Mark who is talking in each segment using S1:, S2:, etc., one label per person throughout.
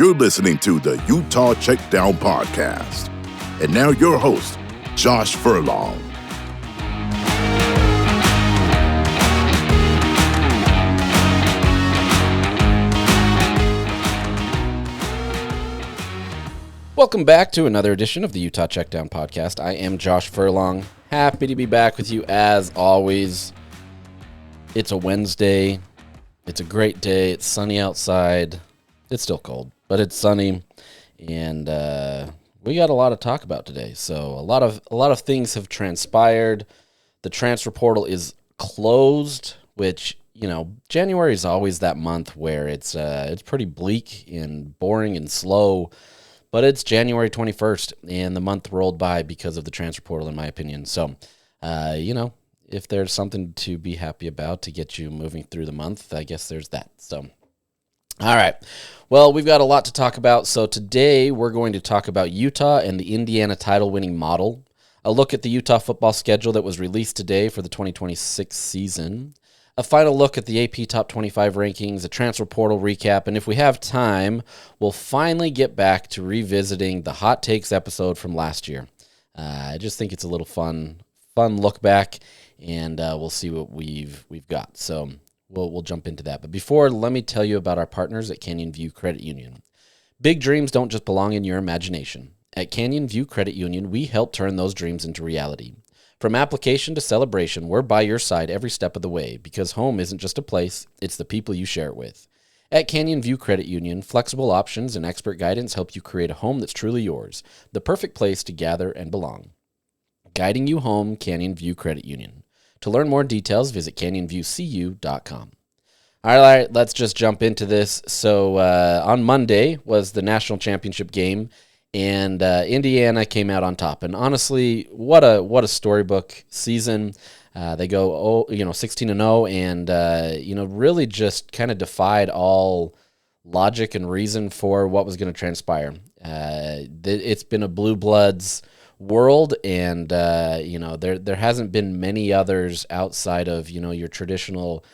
S1: You're listening to the Utah Checkdown Podcast. And now your host, Josh Furlong.
S2: Welcome back to another edition of the Utah Checkdown Podcast. I am Josh Furlong. Happy to be back with you as always. It's a Wednesday. It's a great day. It's sunny outside. It's still cold, but it's sunny, and we got a lot to talk about today. So a lot of things have transpired. The transfer portal is closed, which, you know, January is always that month where it's pretty bleak and boring and slow. But it's January 21st, and the month rolled by because of the transfer portal, in my opinion. So, if there's something to be happy about to get you moving through the month, I guess there's that. So, all right. Well, we've got a lot to talk about. So today we're going to talk about Utah and the Indiana title-winning model, a look at the Utah football schedule that was released today for the 2026 season, a final look at the AP Top 25 rankings, a transfer portal recap, and if we have time, we'll finally get back to revisiting the Hot Takes episode from last year. I just think it's a little fun look back, and we'll see what we've got. So we'll jump into that. But before, let me tell you about our partners at Canyon View Credit Union. Big dreams don't just belong in your imagination. At Canyon View Credit Union, we help turn those dreams into reality. From application to celebration, we're by your side every step of the way, because home isn't just a place, it's the people you share it with. At Canyon View Credit Union, flexible options and expert guidance help you create a home that's truly yours, the perfect place to gather and belong. Guiding you home, Canyon View Credit Union. To learn more details, visit canyonviewcu.com. All right, let's just jump into this. So on Monday was the national championship game, and Indiana came out on top. And honestly, what a storybook season. They go 16-0, and really just kind of defied all logic and reason for what was going to transpire. It's been a blue bloods world, and there hasn't been many others outside of your traditional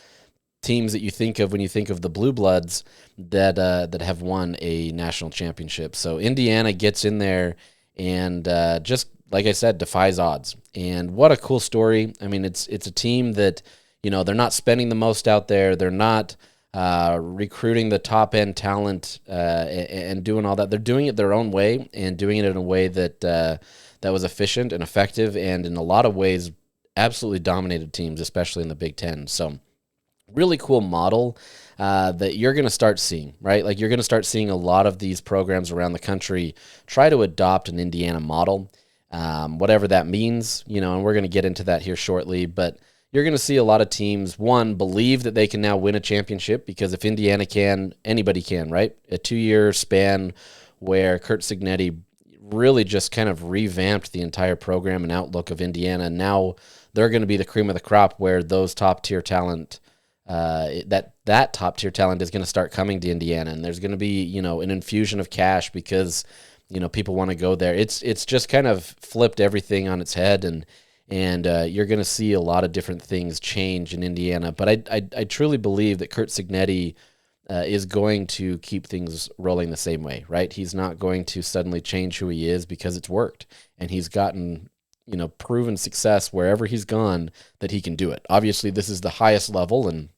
S2: teams that you think of when you think of the Blue Bloods that have won a national championship. So Indiana gets in there and just like I said, defies odds. And what a cool story! I mean, it's a team that they're not spending the most out there. They're not recruiting the top end talent and doing all that. They're doing it their own way and doing it in a way that was efficient and effective, and in a lot of ways absolutely dominated teams, especially in the Big Ten. So really cool model that you're going to start seeing, right? Like you're going to start seeing a lot of these programs around the country try to adopt an Indiana model, whatever that means, and we're going to get into that here shortly. But you're going to see a lot of teams, one, believe that they can now win a championship, because if Indiana can, anybody can, right? A 2-year span where Curt Cignetti really just kind of revamped the entire program and outlook of Indiana. Now they're going to be the cream of the crop, where those top-tier talent that top-tier talent is going to start coming to Indiana, and there's going to be, an infusion of cash because, people want to go there. It's just kind of flipped everything on its head, and you're going to see a lot of different things change in Indiana. But I truly believe that Curt Cignetti is going to keep things rolling the same way, right? He's not going to suddenly change who he is because it's worked, and he's gotten proven success wherever he's gone that he can do it. Obviously, this is the highest level, and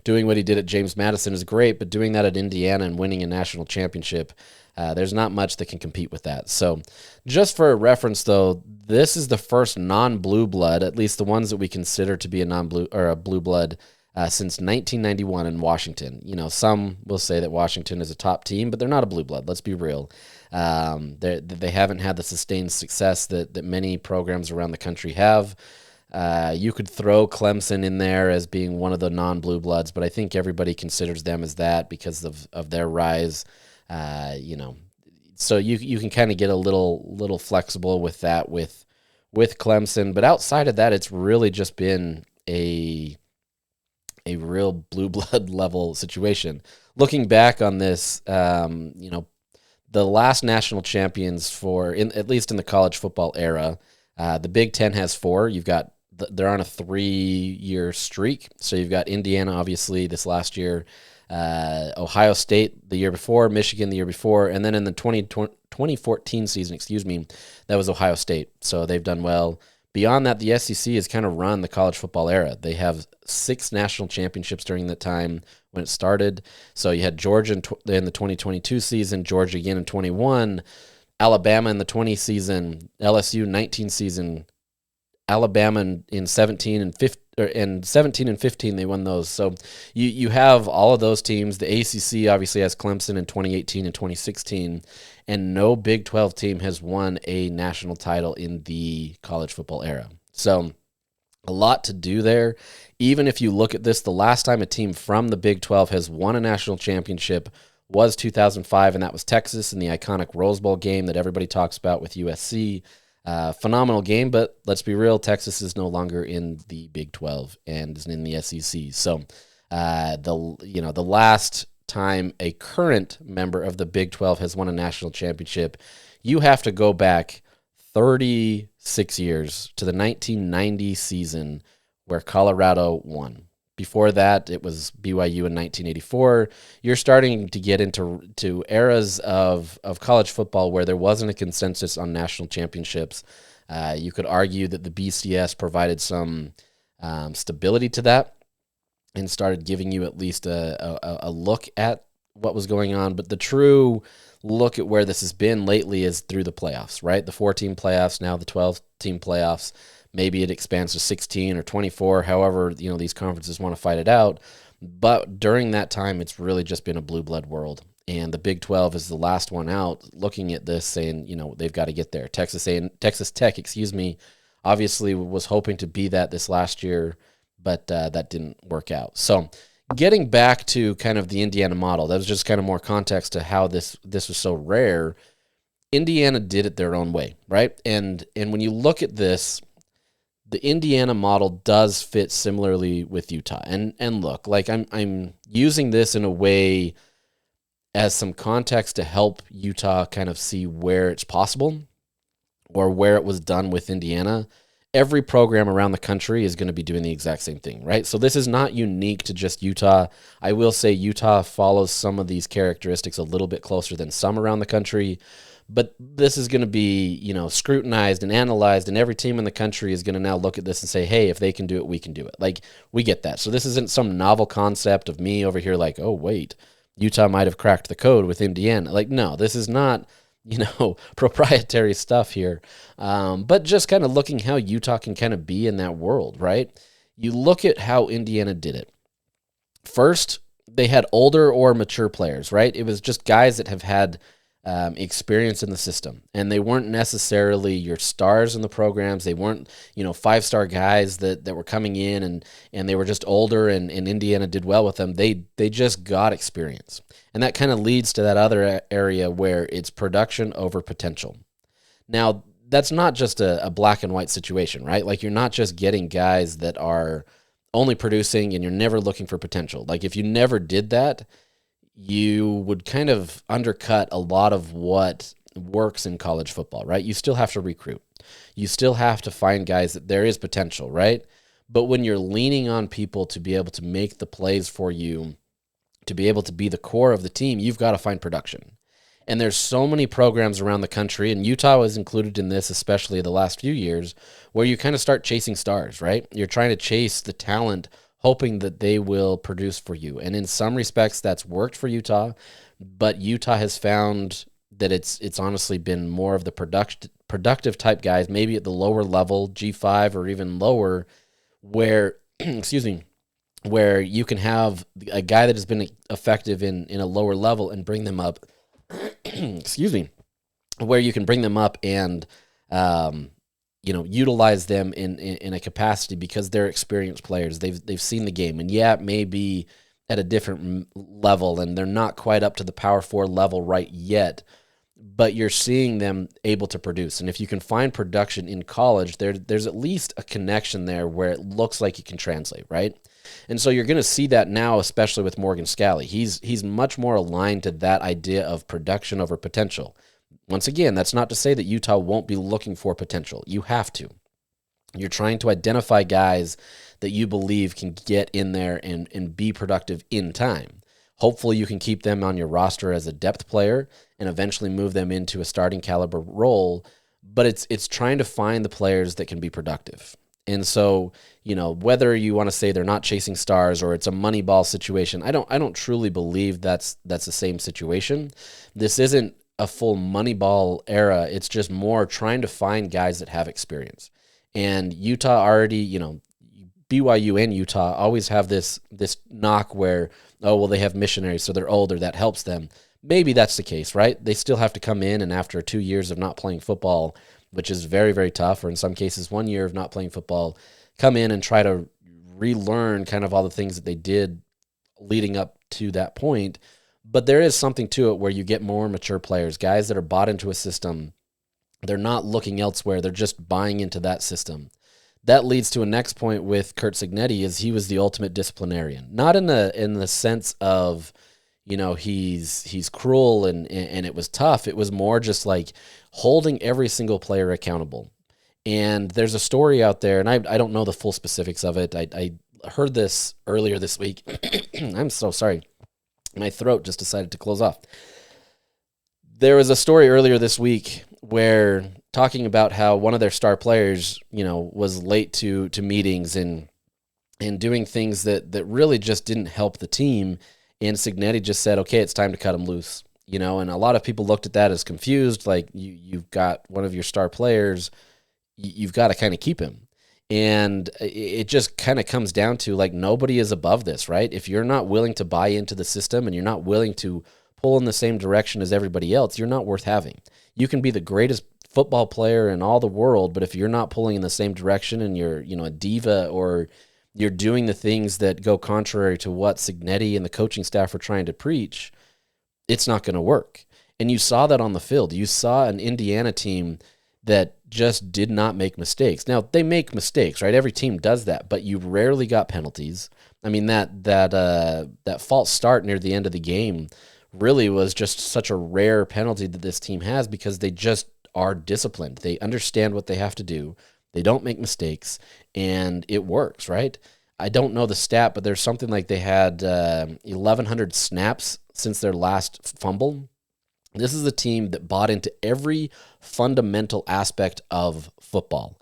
S2: doing what he did at James Madison is great, but doing that at Indiana and winning a national championship, there's not much that can compete with that. So just for a reference, though, this is the first non-blue blood, at least the ones that we consider to be a non-blue or a blue blood, since 1991 in Washington. Some will say that Washington is a top team, but they're not a blue blood. Let's be real. They haven't had the sustained success that many programs around the country have. You could throw Clemson in there as being one of the non-blue bloods, but I think everybody considers them as that because of their rise. So you can kind of get a little flexible with that with Clemson, but outside of that, it's really just been a real blue blood level situation. Looking back on this, the last national champions at least in the college football era, the Big Ten has 4. They're on a 3-year streak. So you've got Indiana, obviously, this last year. Ohio State the year before, Michigan the year before, and then in the 2014 season, that was Ohio State. So they've done well. Beyond that, the SEC has kind of run the college football era. They have 6 national championships during that time when it started. So you had Georgia in the 2022 season, Georgia again in 21, Alabama in the 20 season, LSU 19 season, Alabama in 17 and 15 they won those. So you have all of those teams. The ACC obviously has Clemson in 2018 and 2016, and no Big 12 team has won a national title in the college football era. So a lot to do there. Even if you look at this, the last time a team from the Big 12 has won a national championship was 2005, and that was Texas in the iconic Rose Bowl game that everybody talks about with USC. Phenomenal game, but let's be real, Texas is no longer in the Big 12 and is in the SEC. So the last time a current member of the Big 12 has won a national championship, you have to go back 36 years to the 1990 season where Colorado won. Before that, it was BYU in 1984. You're starting to get into eras of college football where there wasn't a consensus on national championships. You could argue that the BCS provided some stability to that and started giving you at least a look at what was going on. But the true look at where this has been lately is through the playoffs, right? The 4-team playoffs, now the 12-team playoffs. Maybe it expands to 16 or 24, however, these conferences want to fight it out. But during that time, it's really just been a blue blood world. And the Big 12 is the last one out looking at this saying, they've got to get there. Texas Tech, obviously was hoping to be that this last year, but that didn't work out. So getting back to kind of the Indiana model, that was just kind of more context to how this was so rare. Indiana did it their own way, right? And when you look at this, the Indiana model does fit similarly with Utah. And look, like I'm using this in a way as some context to help Utah kind of see where it's possible or where it was done with Indiana. Every program around the country is going to be doing the exact same thing, right? So this is not unique to just Utah. I will say Utah follows some of these characteristics a little bit closer than some around the country. But this is going to be, scrutinized and analyzed, and every team in the country is going to now look at this and say, hey, if they can do it, we can do it. Like, we get that. So this isn't some novel concept of me over here like, oh, wait, Utah might have cracked the code with Indiana. Like, no, this is not, proprietary stuff here. But just kind of looking how Utah can kind of be in that world, right? You look at how Indiana did it. First, they had older or mature players, right? It was just guys that have had experience in the system, and they weren't necessarily your stars in the programs. They weren't 5-star guys that were coming in and they were just older, and Indiana did well with them. They just got experience, and that kind of leads to that other area where it's production over potential. Now that's not just a black and white situation, right? Like, you're not just getting guys that are only producing and you're never looking for potential. Like, if you never did that, you would kind of undercut a lot of what works in college football, right? You still have to recruit. You still have to find guys that there is potential, right? But when you're leaning on people to be able to make the plays for you, to be able to be the core of the team, you've got to find production. And there's so many programs around the country, and Utah was included in this, especially the last few years, where you kind of start chasing stars, right? You're trying to chase the talent, hoping that they will produce for you. And in some respects, that's worked for Utah, but Utah has found that it's honestly been more of the productive type guys, maybe at the lower level, G5 or even lower, where, where you can have a guy that has been effective in a lower level and bring them up, where you can bring them up and, utilize them in a capacity because they're experienced players. They've seen the game, and it may be at a different level, and they're not quite up to the Power 4 level right yet, but you're seeing them able to produce. And if you can find production in college, there's at least a connection there where it looks like it can translate, right? And so you're going to see that now, especially with Morgan Scalley. He's much more aligned to that idea of production over potential. Once again, that's not to say that Utah won't be looking for potential. You have to. You're trying to identify guys that you believe can get in there and be productive in time. Hopefully you can keep them on your roster as a depth player and eventually move them into a starting caliber role. But it's trying to find the players that can be productive. And so, whether you want to say they're not chasing stars or it's a money ball situation, I don't truly believe that's the same situation. This isn't a full money ball era. It's just more trying to find guys that have experience. And Utah already, BYU and Utah always have this knock where, oh, well, they have missionaries, so they're older. That helps them. Maybe that's the case, right? They still have to come in, and after 2 years of not playing football, which is very, very tough, or in some cases 1 year of not playing football, come in and try to relearn kind of all the things that they did leading up to that point. But there is something to it where you get more mature players, guys that are bought into a system. They're not looking elsewhere. They're just buying into that system. That leads to a next point with Curt Cignetti, is he was the ultimate disciplinarian. Not in the sense of, he's cruel and it was tough. It was more just like holding every single player accountable. And there's a story out there, and I don't know the full specifics of it. I heard this earlier this week. I'm so sorry. My throat just decided to close off. There was a story earlier this week where talking about how one of their star players, was late to meetings and doing things that really just didn't help the team. And Cignetti just said, okay, it's time to cut him loose. And a lot of people looked at that as confused. Like, you've got one of your star players, you've got to kind of keep him. And it just kind of comes down to, like, nobody is above this, right? If you're not willing to buy into the system and you're not willing to pull in the same direction as everybody else, you're not worth having. You can be the greatest football player in all the world, but if you're not pulling in the same direction and you're, a diva, or you're doing the things that go contrary to what Cignetti and the coaching staff are trying to preach, it's not going to work. And you saw that on the field. You saw an Indiana team that just did not make mistakes. Now, they make mistakes, right? Every team does that, but you rarely got penalties. I mean, that false start near the end of the game really was just such a rare penalty that this team has, because they just are disciplined. They understand what they have to do. They don't make mistakes, and it works, right? I don't know the stat, but there's something like they had 1,100 snaps since their last fumble. This is a team that bought into every fundamental aspect of football.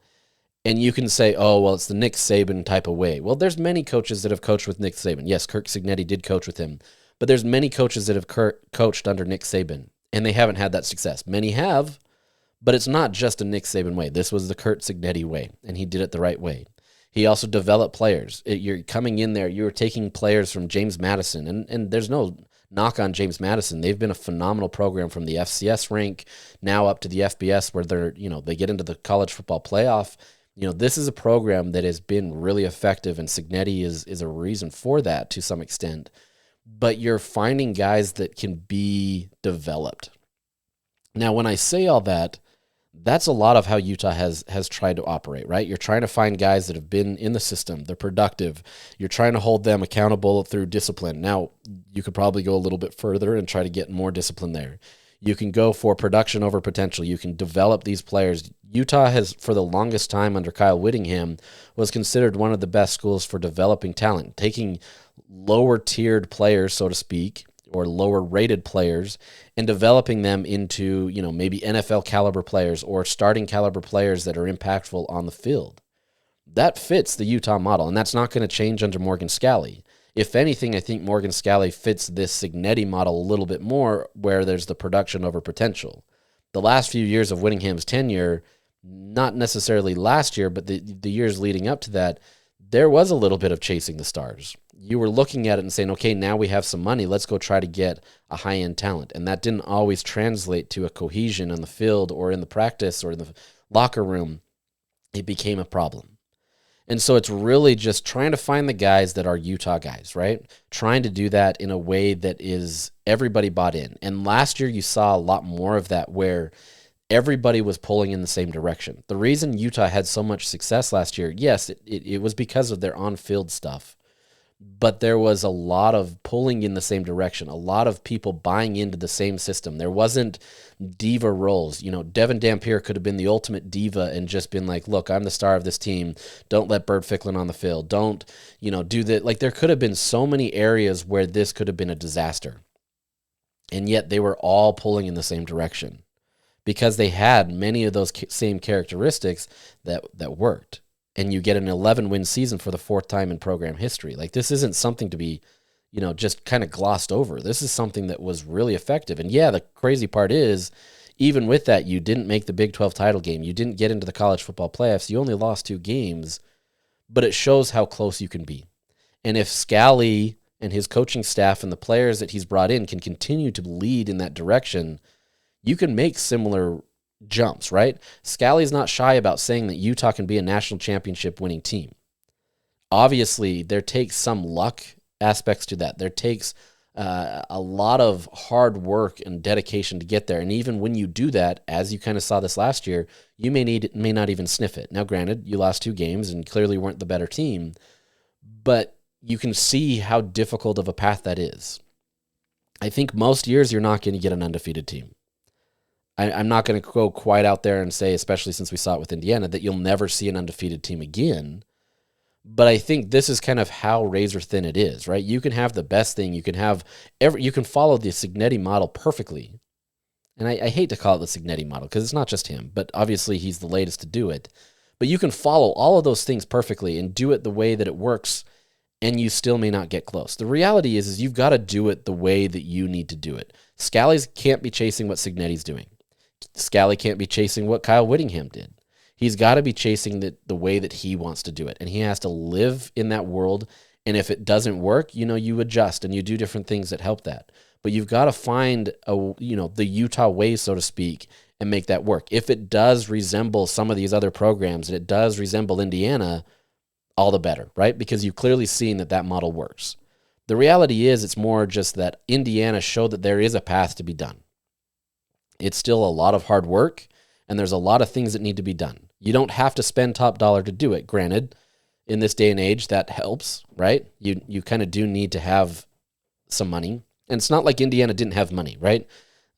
S2: And you can say, oh, well, it's the Nick Saban type of way. Well, there's many coaches that have coached with Nick Saban. Yes, Curt Cignetti did coach with him. But there's many coaches that have coached under Nick Saban, and they haven't had that success. Many have, but it's not just a Nick Saban way. This was the Curt Cignetti way, and he did it the right way. He also developed players. You're coming in there, you're taking players from James Madison, and there's no knock on James Madison. They've been a phenomenal program from the FCS rank now up to the FBS, where they get into the college football playoff. This is a program that has been really effective, and Cignetti is a reason for that to some extent. But you're finding guys that can be developed. Now, when I say all that, that's a lot of how Utah has tried to operate, right? You're trying to find guys that have been in the system. They're productive. You're trying to hold them accountable through discipline. Now, you could probably go a little bit further and try to get more discipline there. You can go for production over potential. You can develop these players. Utah has, for the longest time under Kyle Whittingham, was considered one of the best schools for developing talent, taking lower-tiered players, so to speak, or lower-rated players, and developing them into, maybe NFL caliber players or starting caliber players that are impactful on the field. That fits the Utah model, and that's not going to change under Morgan Scalley. If anything, I think Morgan Scalley fits this Cignetti model a little bit more, where there's the production over potential. The last few years of Whittingham's tenure, not necessarily last year, but the years leading up to that, there was a little bit of chasing the stars. You were looking at it and saying, okay, now we have some money. Let's go try to get a high-end talent. And that didn't always translate to a cohesion on the field or in the practice or in the locker room. It became a problem. And so it's really just trying to find the guys that are Utah guys, right? Trying to do that in a way that is everybody bought in. And last year you saw a lot more of that, where everybody was pulling in the same direction. The reason Utah had so much success last year, yes, it was because of their on-field stuff. but there was a lot of pulling in the same direction, a lot of people buying into the same system. There wasn't diva roles. Devin Dampier could have been the ultimate diva and just been like, look, I'm the star of this team. Don't let Bird Ficklin on the field. Don't, do that. Like, there could have been so many areas where this could have been a disaster. And yet they were all pulling in the same direction because they had many of those same characteristics that worked. And you get an 11-win season for the fourth time in program history. Like, this isn't something to be, just kind of glossed over. This is something that was really effective. And yeah, the crazy part is, even with that, you didn't make the Big 12 title game. You didn't get into the college football playoffs. You only lost 2 games, but it shows how close you can be. And if Scalley and his coaching staff and the players that he's brought in can continue to lead in that direction, you can make similar jumps, right? Scalley's not shy about saying that Utah can be a national championship winning team. Obviously, there takes some luck aspects to that. There takes a lot of hard work and dedication to get there. And even when you do that, as you kind of saw this last year, you may not even sniff it. Now, granted, you lost 2 games and clearly weren't the better team, but you can see how difficult of a path that is. I think most years you're not going to get an undefeated team. I'm not going to go quite out there and say, especially since we saw it with Indiana, that you'll never see an undefeated team again. But I think this is kind of how razor thin it is, right? You can have the best thing. You can follow the Cignetti model perfectly. And I hate to call it the Cignetti model because it's not just him, but obviously he's the latest to do it. But you can follow all of those things perfectly and do it the way that it works, and you still may not get close. The reality is you've got to do it the way that you need to do it. Scalley's can't be chasing what Cignetti's doing. Scalley can't be chasing what Kyle Whittingham did. He's got to be chasing the way that he wants to do it, and he has to live in that world. And if it doesn't work, you adjust and you do different things that help that. But you've got to find the Utah way, so to speak, and make that work. If it does resemble some of these other programs and it does resemble Indiana, all the better, right? Because you've clearly seen that model works. The reality is it's more just that Indiana showed that there is a path to be done. It's still a lot of hard work, and there's a lot of things that need to be done. You don't have to spend top dollar to do it. Granted, in this day and age, that helps, right? You kind of do need to have some money. And it's not like Indiana didn't have money, right?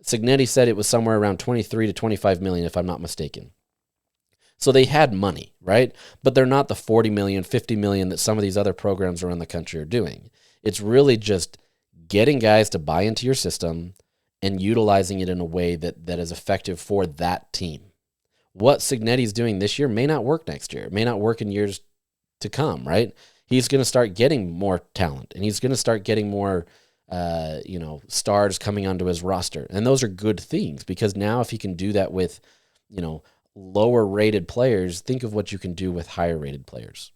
S2: Cignetti said it was somewhere around 23 to 25 million, if I'm not mistaken. So they had money, right? But they're not the 40 million, 50 million that some of these other programs around the country are doing. It's really just getting guys to buy into your system and utilizing it in a way that is effective for that team. What Cignetti's doing this year may not work next year. It may not work in years to come, right? He's going to start getting more talent, and he's going to start getting more stars coming onto his roster. And those are good things, because now if he can do that with, lower rated players, think of what you can do with higher rated players.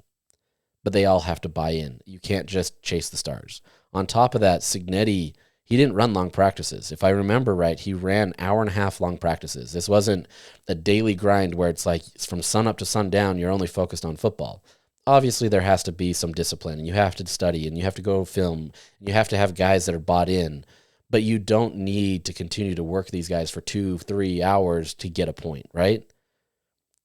S2: But they all have to buy in. You can't just chase the stars. On top of that, Cignetti, he didn't run long practices. If I remember right, he ran 1.5 hour long practices. This wasn't a daily grind where it's like from sun up to sundown, you're only focused on football. Obviously, there has to be some discipline, and you have to study, and you have to go film, and you have to have guys that are bought in. But you don't need to continue to work these guys for 2-3 hours to get a point, right?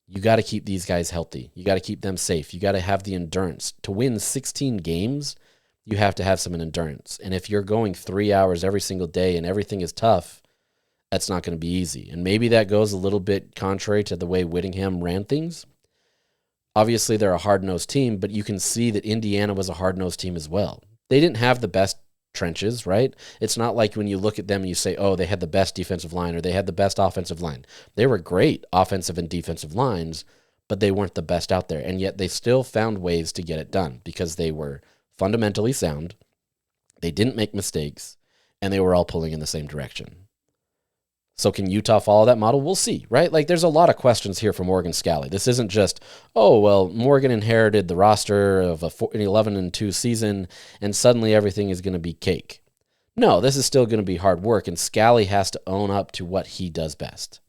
S2: You got to keep these guys healthy. You got to keep them safe. You got to have the endurance. To win 16 games, you have to have some endurance. And if you're going 3 hours every single day and everything is tough, that's not going to be easy. And maybe that goes a little bit contrary to the way Whittingham ran things. Obviously, they're a hard-nosed team, but you can see that Indiana was a hard-nosed team as well. They didn't have the best trenches, right? It's not like when you look at them and you say, oh, they had the best defensive line or they had the best offensive line. They were great offensive and defensive lines, but they weren't the best out there. And yet they still found ways to get it done because they were fundamentally sound, they didn't make mistakes, and they were all pulling in the same direction. So can Utah follow that model? We'll see, right? Like, there's a lot of questions here for Morgan Scalley. This isn't just, oh, well, Morgan inherited the roster of an 11-2 season, and suddenly everything is going to be cake. No, this is still going to be hard work, and Scalley has to own up to what he does best.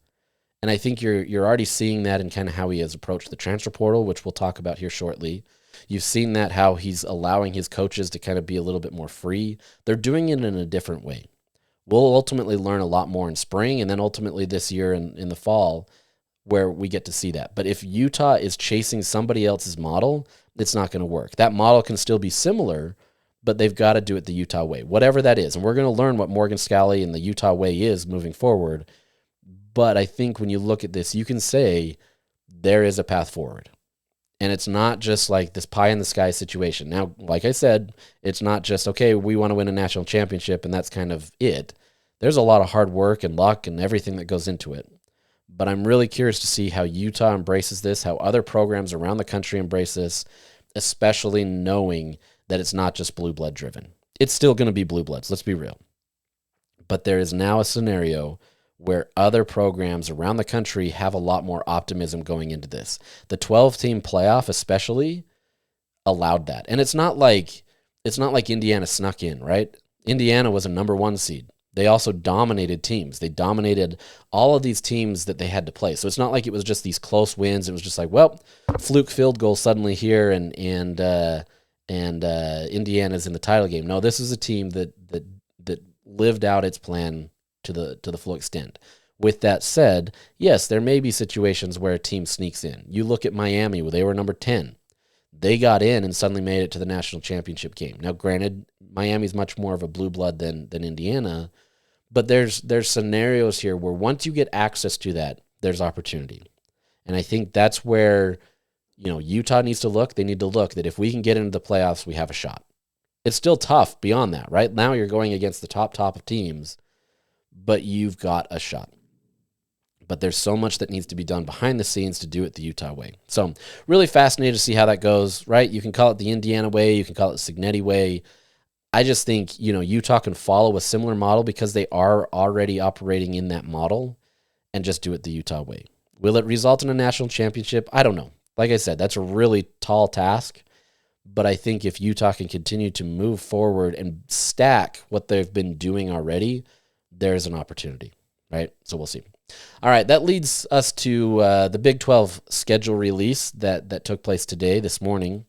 S2: And I think you're already seeing that in kind of how he has approached the transfer portal, which we'll talk about here shortly. You've seen that how he's allowing his coaches to kind of be a little bit more free. They're doing it in a different way. We'll ultimately learn a lot more in spring, and then ultimately this year in the fall where we get to see that. But if Utah is chasing somebody else's model, it's not going to work. That model can still be similar, but they've got to do it the Utah way, whatever that is. And we're going to learn what Morgan Scalley and the Utah way is moving forward. But I think when you look at this, you can say there is a path forward. And it's not just like this pie in the sky situation. Now, like I said, it's not just, okay, we want to win a national championship and that's kind of it. There's a lot of hard work and luck and everything that goes into it. But I'm really curious to see how Utah embraces this, how other programs around the country embrace this, especially knowing that it's not just blue blood driven. It's still going to be blue bloods, let's be real. But there is now a scenario where other programs around the country have a lot more optimism going into this. The 12-team playoff especially allowed that. And it's not like Indiana snuck in, right? Indiana was a number 1 seed. They also dominated teams. They dominated all of these teams that they had to play. So it's not like it was just these close wins. It was just like, well, fluke field goal suddenly here, and Indiana's in the title game. No, this is a team that lived out its plan to the full extent. With that said, yes, there may be situations where a team sneaks in. You look at Miami, where they were number 10. They got in and suddenly made it to the national championship game. Now, granted, Miami's much more of a blue blood than Indiana, but there's scenarios here where once you get access to that, there's opportunity. And I think that's where, Utah needs to look. They need to look that if we can get into the playoffs, we have a shot. It's still tough beyond that, right? Now you're going against the top of teams, but you've got a shot. But there's so much that needs to be done behind the scenes to do it the Utah way. So really fascinated to see how that goes, right? You can call it the Indiana way. You can call it the Cignetti way. I just think, Utah can follow a similar model because they are already operating in that model and just do it the Utah way. Will it result in a national championship? I don't know. Like I said, that's a really tall task. But I think if Utah can continue to move forward and stack what they've been doing already, there's an opportunity, right? So we'll see. All right, that leads us to the Big 12 schedule release that took place this morning.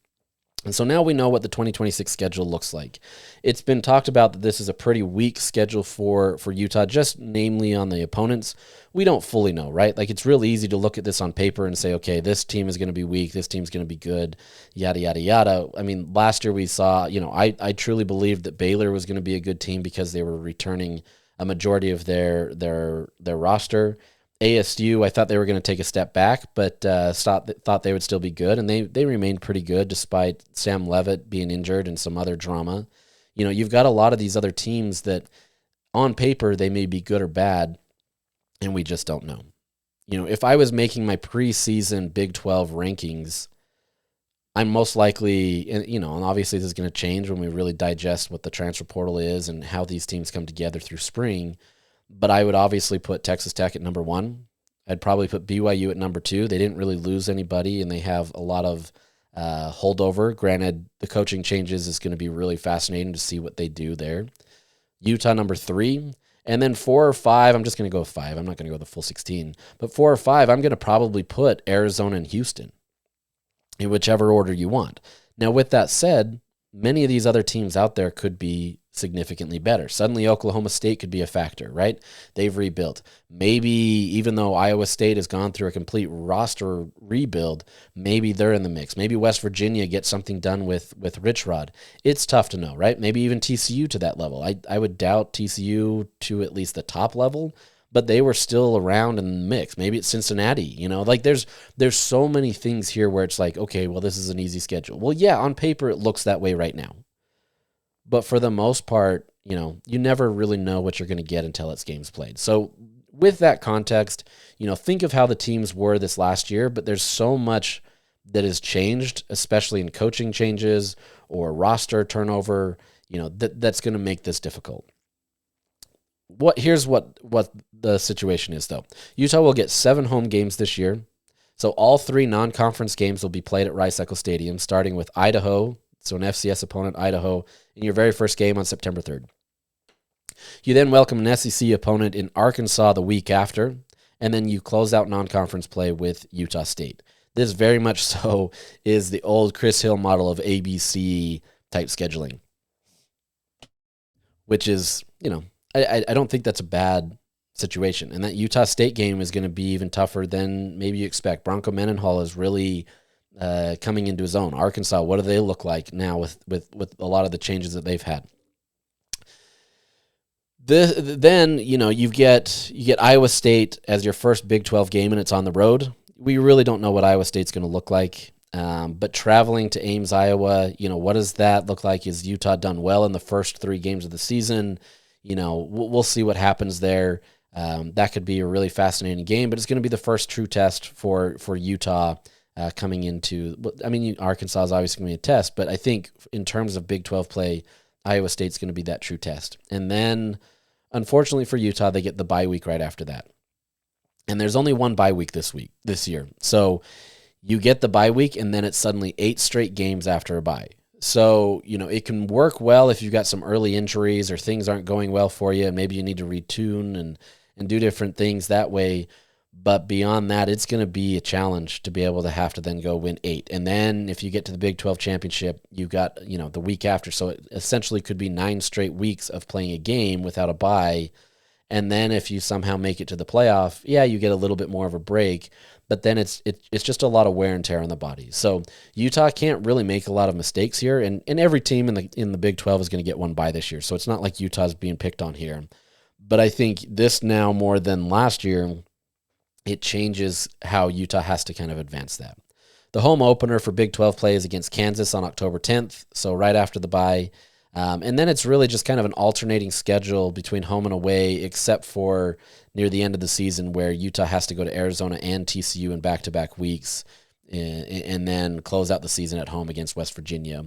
S2: And so now we know what the 2026 schedule looks like. It's been talked about that this is a pretty weak schedule for Utah, just namely on the opponents. We don't fully know, right? Like, it's really easy to look at this on paper and say, okay, this team is going to be weak, this team's going to be good, yada, yada, yada. I mean, last year we saw, I truly believed that Baylor was going to be a good team because they were returning a majority of their roster. ASU, I thought they were going to take a step back, but thought they would still be good, and they remained pretty good despite Sam Leavitt being injured and some other drama. You've got a lot of these other teams that on paper they may be good or bad, and we just don't know. If I was making my preseason Big 12 rankings, I'm most likely, and obviously this is going to change when we really digest what the transfer portal is and how these teams come together through spring. But I would obviously put Texas Tech at number 1. I'd probably put BYU at number 2. They didn't really lose anybody, and they have a lot of holdover. Granted, the coaching changes is going to be really fascinating to see what they do there. Utah number 3. And then 4 or 5, I'm just going to go with 5. I'm not going to go the full 16. But 4 or 5, I'm going to probably put Arizona and Houston in whichever order you want. Now, with that said, many of these other teams out there could be significantly better. Suddenly Oklahoma State could be a factor, right? They've rebuilt. Maybe even though Iowa State has gone through a complete roster rebuild, maybe they're in the mix. Maybe West Virginia gets something done with Rich Rod. It's tough to know, right? Maybe even TCU to that level. I would doubt TCU to at least the top level, but they were still around in the mix. Maybe it's Cincinnati, like there's so many things here where it's like, okay, well, this is an easy schedule. Well, yeah, on paper it looks that way right now. But for the most part, you never really know what you're going to get until it's games played. So with that context, think of how the teams were this last year, but there's so much that has changed, especially in coaching changes or roster turnover, that's going to make this difficult. Here's what the situation is, though. Utah will get 7 home games this year. So all 3 non-conference games will be played at Rice-Eccles Stadium, starting with Idaho, so an FCS opponent, Idaho, in your very first game on September 3rd. You then welcome an SEC opponent in Arkansas the week after, and then you close out non-conference play with Utah State. This very much so is the old Chris Hill model of ABC type scheduling, which is, I don't think that's a bad situation. And that Utah State game is going to be even tougher than maybe you expect. Bronco Mendenhall has really coming into his own. Arkansas, what do they look like now with a lot of the changes that they've had? Then, you get Iowa State as your first Big 12 game, and it's on the road. We really don't know what Iowa State's going to look like. But traveling to Ames, Iowa, what does that look like? Is Utah done well in the first 3 games of the season? We'll see what happens there. That could be a really fascinating game, but it's going to be the first true test for Utah coming into. Arkansas is obviously going to be a test, but I think in terms of Big 12 play, Iowa State's going to be that true test. And then, unfortunately for Utah, they get the bye week right after that. And there's only one bye week this year. So you get the bye week, and then it's suddenly 8 straight games after a bye. So, it can work well if you've got some early injuries or things aren't going well for you, and maybe you need to retune and do different things that way. But beyond that, it's going to be a challenge to be able to have to then go win 8. And then if you get to the Big 12 championship, you've got, the week after. So it essentially could be 9 straight weeks of playing a game without a bye. And then if you somehow make it to the playoff, you get a little bit more of a break. But then it's just a lot of wear and tear on the body. So Utah can't really make a lot of mistakes here. And every team in the Big 12 is going to get one bye this year. So it's not like Utah's being picked on here. But I think this now more than last year, it changes how Utah has to kind of advance that. The home opener for Big 12 play is against Kansas on October 10th, so right after the bye. And then it's really just kind of an alternating schedule between home and away, except for near the end of the season where Utah has to go to Arizona and TCU in back-to-back weeks and then close out the season at home against West Virginia.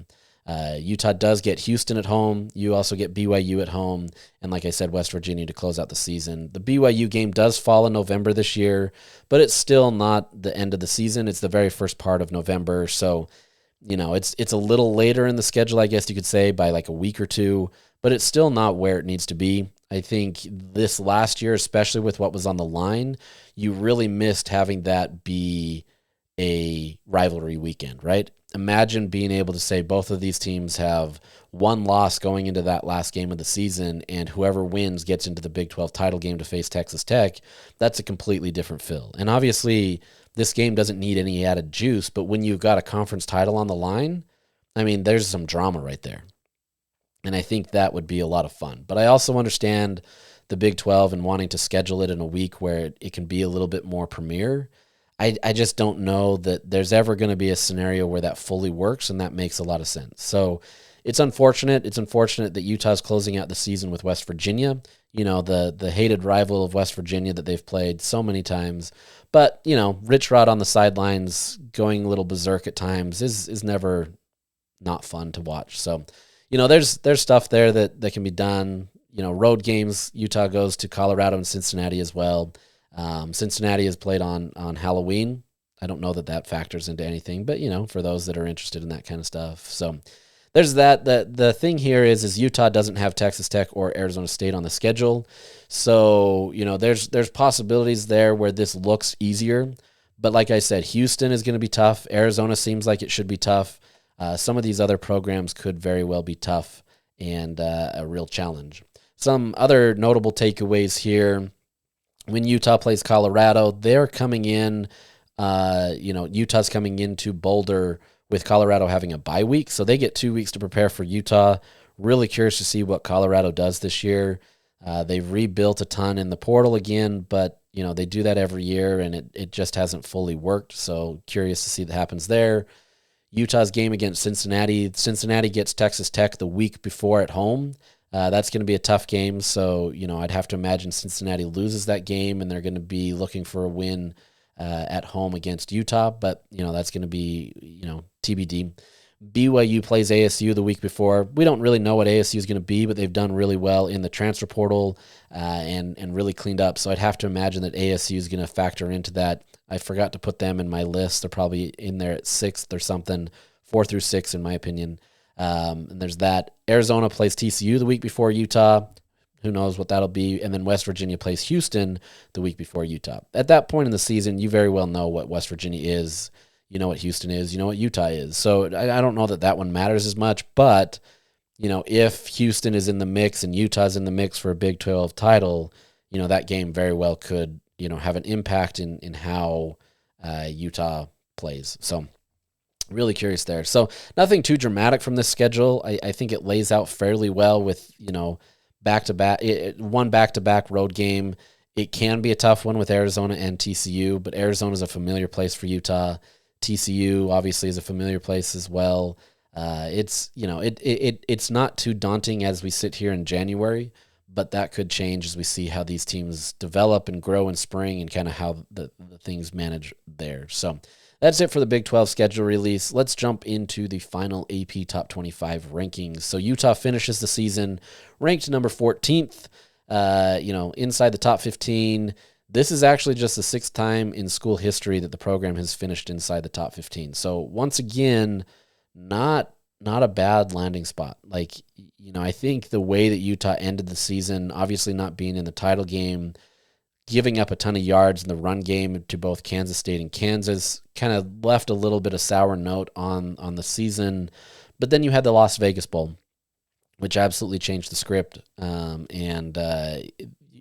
S2: Utah does get Houston at home. You also get BYU at home. And like I said, West Virginia to close out the season. The BYU game does fall in November this year, but it's still not the end of the season. It's the very first part of November. So, it's a little later in the schedule, I guess you could say, by like a week or two, but it's still not where it needs to be. I think this last year, especially with what was on the line, you really missed having that be a rivalry weekend, right? Imagine being able to say both of these teams have one loss going into that last game of the season, and whoever wins gets into the Big 12 title game to face Texas Tech. That's a completely different feel. And obviously, this game doesn't need any added juice, but when you've got a conference title on the line, there's some drama right there. And I think that would be a lot of fun. But I also understand the Big 12 and wanting to schedule it in a week where it can be a little bit more premier. I just don't know that there's ever going to be a scenario where that fully works, and that makes a lot of sense. So it's unfortunate. It's unfortunate that Utah's closing out the season with West Virginia, the hated rival of West Virginia that they've played so many times. But, Rich Rod on the sidelines going a little berserk at times is never not fun to watch. So, there's stuff there that can be done. Road games, Utah goes to Colorado and Cincinnati as well. Cincinnati is played on Halloween. I don't know that factors into anything, but, for those that are interested in that kind of stuff. So there's that. The thing here is Utah doesn't have Texas Tech or Arizona State on the schedule. So, there's possibilities there where this looks easier. But like I said, Houston is going to be tough. Arizona seems like it should be tough. Some of these other programs could very well be tough and a real challenge. Some other notable takeaways here. When Utah plays Colorado, they're coming in, Utah's coming into Boulder with Colorado having a bye week. So they get 2 weeks to prepare for Utah. Really curious to see what Colorado does this year. They've rebuilt a ton in the portal again, but, they do that every year, and it just hasn't fully worked. So curious to see what happens there. Utah's game against Cincinnati. Cincinnati gets Texas Tech the week before at home. That's going to be a tough game. So, I'd have to imagine Cincinnati loses that game, and they're going to be looking for a win at home against Utah. But, that's going to be, TBD. BYU plays ASU the week before. We don't really know what ASU is going to be, but they've done really well in the transfer portal and really cleaned up. So I'd have to imagine that ASU is going to factor into that. I forgot to put them in my list. They're probably in there at 6th or something, 4 through 6 in my opinion. And there's that. Arizona plays TCU the week before Utah. Who knows what that'll be. And then West Virginia plays Houston the week before Utah. At that point in the season, you very well know what West Virginia is. You know what Houston is. You know what Utah is. So I don't know that one matters as much. But, if Houston is in the mix and Utah's in the mix for a Big 12 title, that game very well could, have an impact in how Utah plays. So Really curious there. So nothing too dramatic from this schedule. I think it lays out fairly well with, back-to-back, one back-to-back road game. It can be a tough one with Arizona and TCU, but Arizona is a familiar place for Utah. TCU obviously is a familiar place as well. It's not too daunting as we sit here in January, but that could change as we see how these teams develop and grow in spring and kind of how the things manage there. So that's it for the Big 12 schedule release. Let's jump into the final AP Top 25 rankings. So Utah finishes the season ranked number 14th, inside the top 15. This is actually just the sixth time in school history that the program has finished inside the top 15. So once again, not a bad landing spot. I think the way that Utah ended the season, obviously not being in the title game, giving up a ton of yards in the run game to both Kansas State and Kansas, kind of left a little bit of sour note on the season. But then you had the Las Vegas Bowl, which absolutely changed the script, and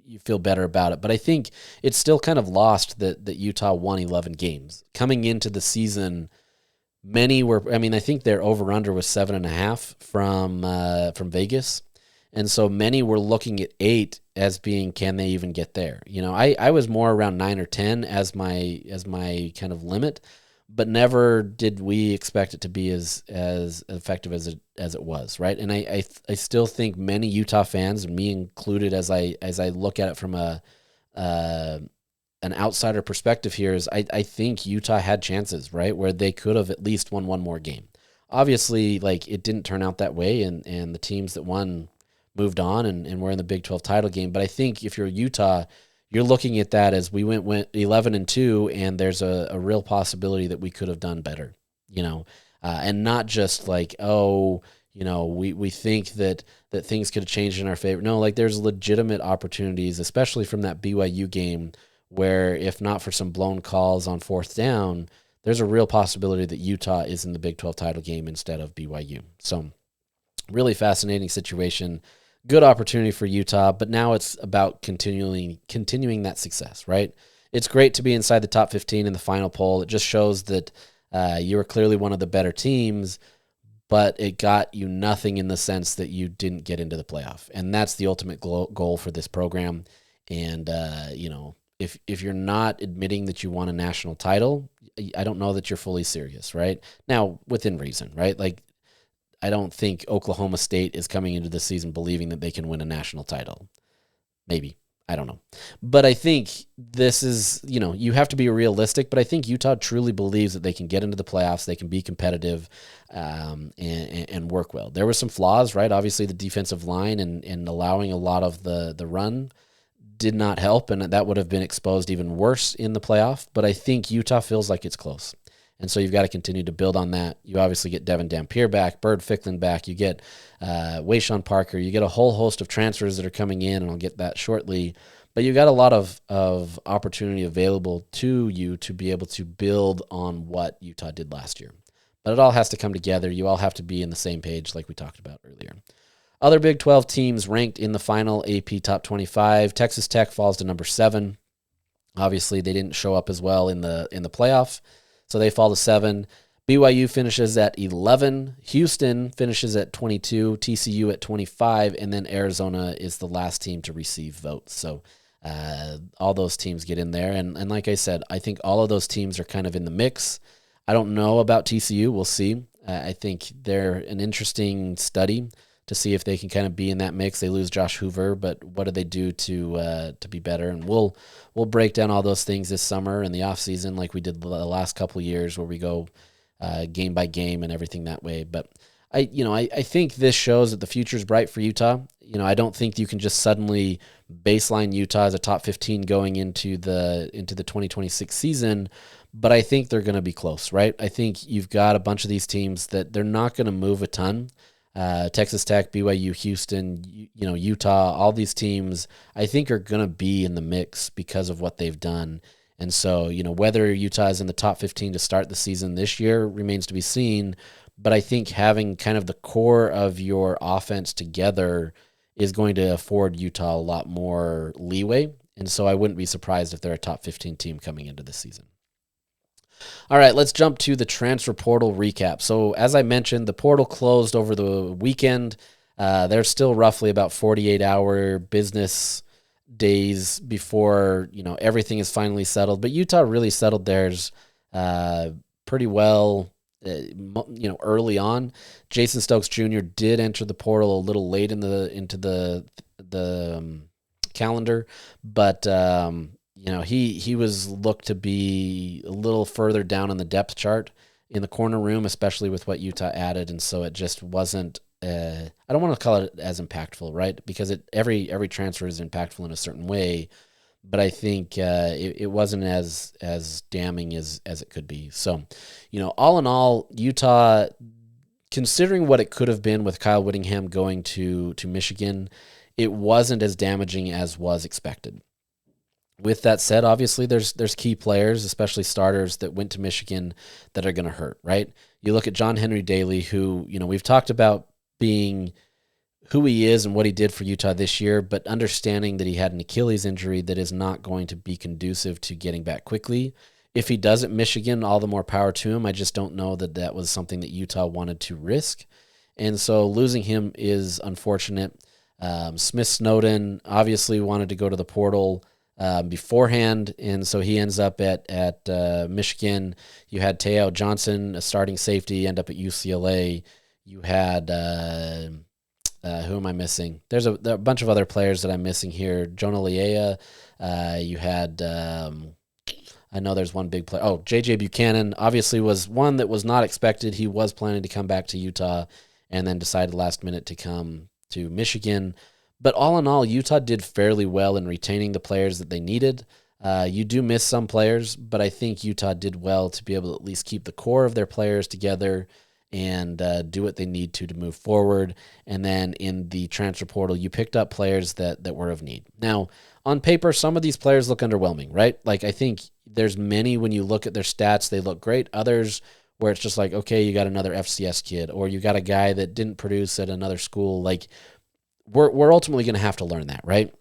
S2: you feel better about it. But I think it's still kind of lost that Utah won 11 games. Coming into the season, many were, I think their over-under was 7.5 from Vegas. And so many were looking at 8 as being, can they even get there? I was more around 9 or 10 as my kind of limit, but never did we expect it to be as effective as it was, right? And I still think many Utah fans, and me included, as I look at it from an outsider perspective here, is I think Utah had chances, right, where they could have at least won one more game. Obviously, it didn't turn out that way, and the teams that won moved on and we're in the Big 12 title game. But I think if you're Utah, you're looking at that as we went 11-2, and there's a real possibility that we could have done better, and not just we think that things could have changed in our favor. No, there's legitimate opportunities, especially from that BYU game, where if not for some blown calls on fourth down, there's a real possibility that Utah is in the Big 12 title game instead of BYU. So really fascinating situation. Good opportunity for Utah, but now it's about continuing that success, right? It's great to be inside the top 15 in the final poll. It just shows that you were clearly one of the better teams, but it got you nothing in the sense that you didn't get into the playoff. And that's the ultimate goal for this program. And, if you're not admitting that you won a national title, I don't know that you're fully serious, right? Now, within reason, right? I don't think Oklahoma State is coming into the season believing that they can win a national title. Maybe. I don't know. But I think this is, you have to be realistic, but I think Utah truly believes that they can get into the playoffs, they can be competitive, and work well. There were some flaws, right? Obviously, the defensive line and allowing a lot of the run did not help, and that would have been exposed even worse in the playoff. But I think Utah feels like it's close. And so you've got to continue to build on that. You obviously get Devin Dampier back, Bird Ficklin back, you get Wayshawn Parker, you get a whole host of transfers that are coming in, and I'll get that shortly. But you've got a lot of opportunity available to you to be able to build on what Utah did last year. But it all has to come together. You all have to be in the same page like we talked about earlier. Other Big 12 teams ranked in the final AP Top 25. Texas Tech falls to number 7. Obviously, they didn't show up as well in the playoff, so they fall to 7. BYU finishes at 11. Houston finishes at 22. TCU at 25. And then Arizona is the last team to receive votes. So all those teams get in there. And like I said, I think all of those teams are kind of in the mix. I don't know about TCU. We'll see. I think they're an interesting study to see if they can kind of be in that mix. They lose Josh Hoover, but what do they do to be better? And we'll break down all those things this summer in the off season, like we did the last couple of years, where we go game by game and everything that way. But I think this shows that the future is bright for Utah. I don't think you can just suddenly baseline Utah as a top 15 going into the 2026 season. But I think they're going to be close, right? I think you've got a bunch of these teams that they're not going to move a ton. Texas Tech, BYU, Houston, Utah, all these teams I think are going to be in the mix because of what they've done. And so, whether Utah is in the top 15 to start the season this year remains to be seen. But I think having kind of the core of your offense together is going to afford Utah a lot more leeway. And so I wouldn't be surprised if they're a top 15 team coming into this season. All right, let's jump to the transfer portal recap. So as I mentioned, the portal closed over the weekend. There's still roughly about 48-hour business days before, everything is finally settled. But Utah really settled theirs pretty well, early on. Jason Stokes Jr. did enter the portal a little late into the calendar, but he was looked to be a little further down in the depth chart in the corner room, especially with what Utah added, and so it just wasn't. I don't want to call it as impactful, right? Because every transfer is impactful in a certain way, but I think it wasn't as damning as it could be. So, all in all, Utah, considering what it could have been with Kyle Whittingham going to Michigan, it wasn't as damaging as was expected. With that said, obviously there's key players, especially starters, that went to Michigan that are going to hurt, right? You look at John Henry Daly, who, we've talked about being who he is and what he did for Utah this year, but understanding that he had an Achilles injury that is not going to be conducive to getting back quickly. If he does at Michigan, all the more power to him. I just don't know that was something that Utah wanted to risk. And so losing him is unfortunate. Smith Snowden obviously wanted to go to the portal beforehand, and so he ends up at Michigan. You had Teo Johnson, a starting safety, end up at UCLA. You had who am I missing? There's a bunch of other players that I'm missing here. Jonah Liea. You had I know there's one big player. Oh, J.J. Buchanan obviously was one that was not expected. He was planning to come back to Utah and then decided last minute to come to Michigan. But all in all, Utah did fairly well in retaining the players that they needed. You do miss some players, but I think Utah did well to be able to at least keep the core of their players together and do what they need to move forward. And then in the transfer portal, you picked up players that were of need. Now, on paper, some of these players look underwhelming, right? Like, I think there's many, when you look at their stats, they look great. Others where it's just like, okay, you got another FCS kid, or you got a guy that didn't produce at another school. Like, we're ultimately going to have to learn that, right?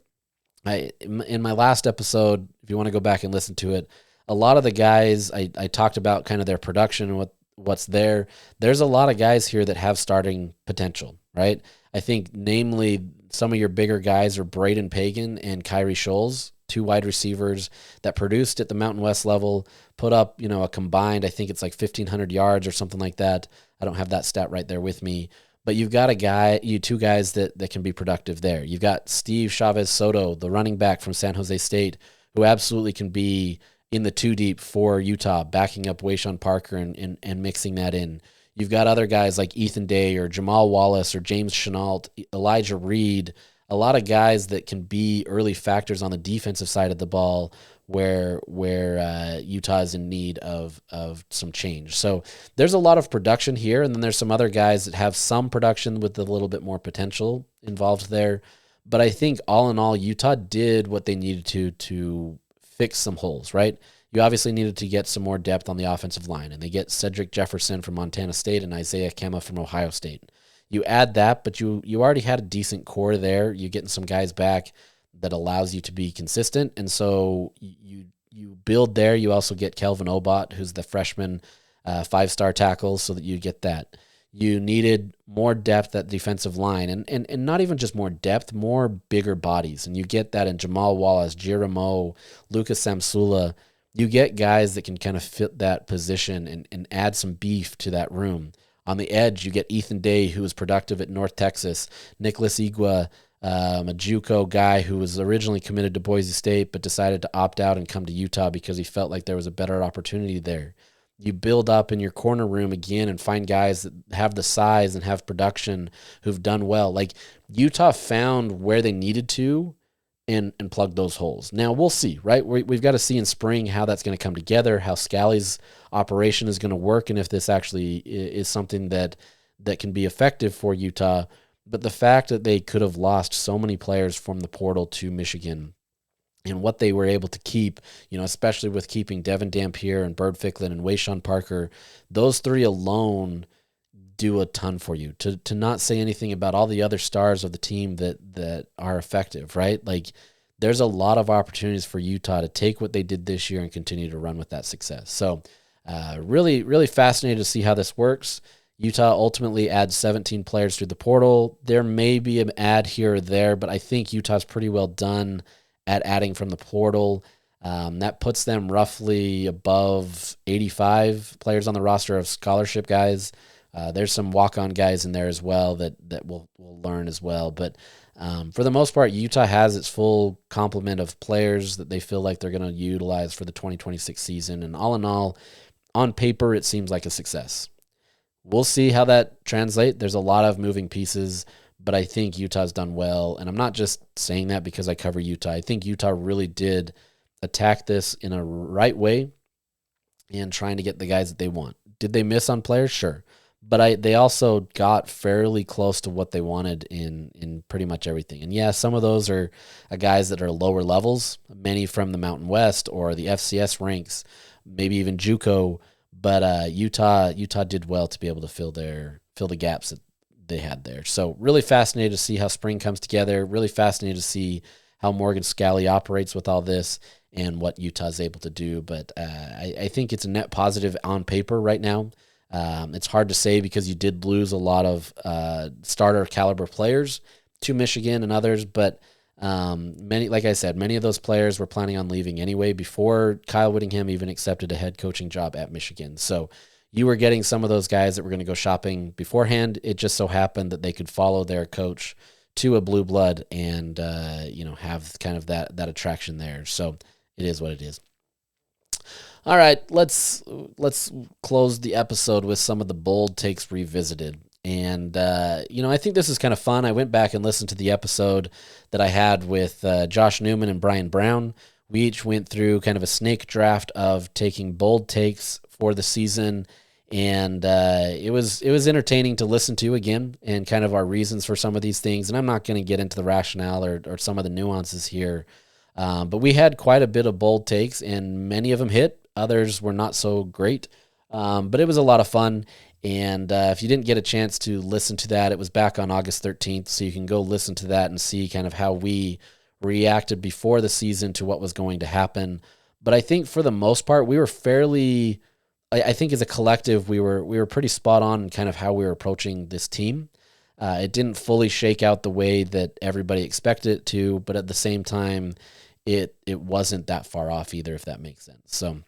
S2: In my last episode, if you want to go back and listen to it, a lot of the guys, I talked about kind of their production and what's there. There's a lot of guys here that have starting potential, right? I think namely some of your bigger guys are Braden Pagan and Kyrie Scholes, two wide receivers that produced at the Mountain West level, put up, a combined, I think it's like 1,500 yards or something like that. I don't have that stat right there with me. But you've got two guys that can be productive there. You've got Steve Chavez Soto, the running back from San Jose State, who absolutely can be in the two deep for Utah, backing up Wayshawn Parker and mixing that in. You've got other guys like Ethan Day or Jamal Wallace or James Chenault, Elijah Reed, a lot of guys that can be early factors on the defensive side of the ball where Utah is in need of some change. So there's a lot of production here, and then there's some other guys that have some production with a little bit more potential involved there. But I think all in all, Utah did what they needed to fix some holes, right? You obviously needed to get some more depth on the offensive line, and they get Cedric Jefferson from Montana State and Isaiah Kema from Ohio State. You add that, but you already had a decent core there. You're getting some guys back that allows you to be consistent, and so you build there. You also get Kelvin Obot, who's the freshman 5-star tackle, so that you get that. You needed more depth at defensive line, and not even just more depth, more bigger bodies, and you get that in Jamal Wallace, Jeremo, Lucas Samsula. You get guys that can kind of fit that position and add some beef to that room. On the edge, you get Ethan Day, who was productive at North Texas, Nicholas Igua, a JUCO guy who was originally committed to Boise State but decided to opt out and come to Utah because he felt like there was a better opportunity there. You build up in your corner room again and find guys that have the size and have production who've done well. Like, Utah found where they needed to and plug those holes. Now, we'll see, right? We've got to see in spring how that's going to come together, how Scalley's operation is going to work, and if this actually is something that can be effective for Utah. But the fact that they could have lost so many players from the portal to Michigan and what they were able to keep, especially with keeping Devin Dampier and Bird Ficklin and Wayshawn Parker, those three alone do a ton for you. To not say anything about all the other stars of the team that are effective, right? Like, there's a lot of opportunities for Utah to take what they did this year and continue to run with that success. So Really, really fascinated to see how this works. Utah ultimately adds 17 players through the portal. There may be an add here or there, but I think Utah's pretty well done at adding from the portal. That puts them roughly above 85 players on the roster of scholarship guys. There's some walk-on guys in there as well that we'll learn as well. But for the most part, Utah has its full complement of players that they feel like they're going to utilize for the 2026 season. And all in all, on paper, it seems like a success. We'll see how that translates. There's a lot of moving pieces, but I think Utah's done well. And I'm not just saying that because I cover Utah. I think Utah really did attack this in a right way and trying to get the guys that they want. Did they miss on players? Sure. But they also got fairly close to what they wanted in pretty much everything. And yeah, some of those are guys that are lower levels, many from the Mountain West or the FCS ranks, maybe even JUCO. But Utah did well to be able to fill the gaps that they had there. So really fascinated to see how spring comes together. Really fascinated to see how Morgan Scalley operates with all this and what Utah's able to do. But I think it's a net positive on paper right now. It's hard to say because you did lose a lot of starter caliber players to Michigan and others, but many, like I said, many of those players were planning on leaving anyway before Kyle Whittingham even accepted a head coaching job at Michigan. So you were getting some of those guys that were going to go shopping beforehand. It just so happened that they could follow their coach to a blue blood and have kind of that attraction there. So it is what it is. All right, let's close the episode with some of the bold takes revisited. And, I think this is kind of fun. I went back and listened to the episode that I had with Josh Newman and Brian Brown. We each went through kind of a snake draft of taking bold takes for the season. And it was entertaining to listen to again and kind of our reasons for some of these things. And I'm not going to get into the rationale or some of the nuances here. But we had quite a bit of bold takes, and many of them hit. Others were not so great, but it was a lot of fun. And if you didn't get a chance to listen to that, it was back on August 13th, so you can go listen to that and see kind of how we reacted before the season to what was going to happen. But I think for the most part, we were fairly, I think as a collective, we were pretty spot on in kind of how we were approaching this team. It didn't fully shake out the way that everybody expected it to, but at the same time, it wasn't that far off either, if that makes sense. So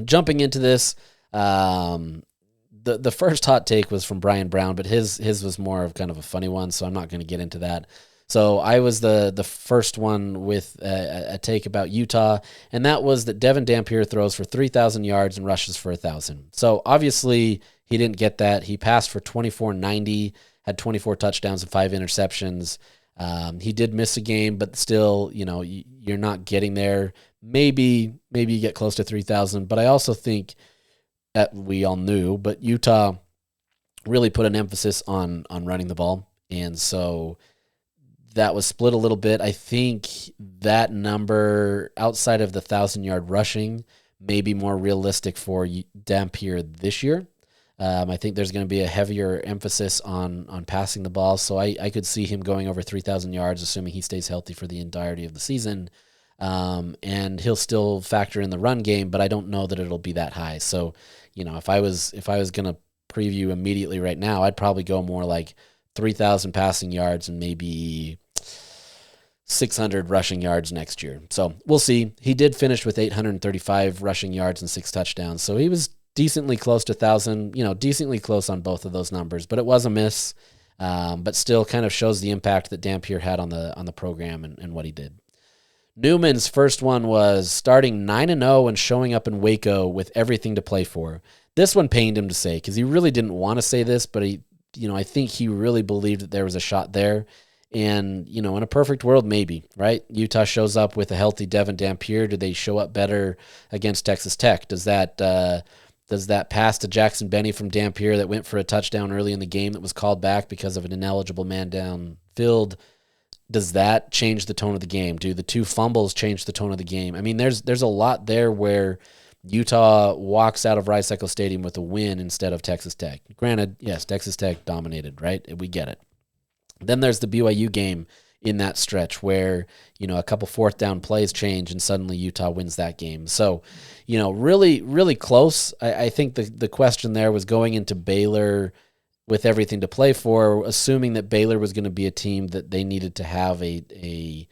S2: jumping into this, the first hot take was from Brian Brown, but his was more of kind of a funny one, so I'm not going to get into that. So I was the first one with a take about Utah, and that was that Devin Dampier throws for 3,000 yards and rushes for 1,000. So obviously he didn't get that. He passed for 2,490, had 24 touchdowns and 5 interceptions. He did miss a game, but still, you're not getting there. Maybe you get close to 3,000, but I also think that we all knew, but Utah really put an emphasis on running the ball, and so that was split a little bit. I think that number outside of the 1,000-yard rushing may be more realistic for Dampier this year. I think there's going to be a heavier emphasis on passing the ball, so I could see him going over 3,000 yards, assuming he stays healthy for the entirety of the season. And he'll still factor in the run game, but I don't know that it'll be that high. So, if I was going to preview immediately right now, I'd probably go more like 3,000 passing yards and maybe 600 rushing yards next year. So we'll see. He did finish with 835 rushing yards and 6 touchdowns. So he was decently close to 1,000, decently close on both of those numbers, but it was a miss. But still kind of shows the impact that Dampier had on the program and what he did. Newman's first one was starting 9-0 and showing up in Waco with everything to play for. This one pained him to say because he really didn't want to say this, but I think he really believed that there was a shot there. And, in a perfect world, maybe, right? Utah shows up with a healthy Devin Dampier. Do they show up better against Texas Tech? Does that pass to Jackson Benny from Dampier that went for a touchdown early in the game that was called back because of an ineligible man downfield? Does that change the tone of the game? Do the 2 fumbles change the tone of the game? I mean, there's a lot there where Utah walks out of Rice-Eccles Stadium with a win instead of Texas Tech. Granted, yes, Texas Tech dominated, right? We get it. Then there's the BYU game in that stretch where, a couple fourth down plays change and suddenly Utah wins that game. So, really, really close. I think the question there was going into Baylor with everything to play for, assuming that Baylor was going to be a team that they needed to have a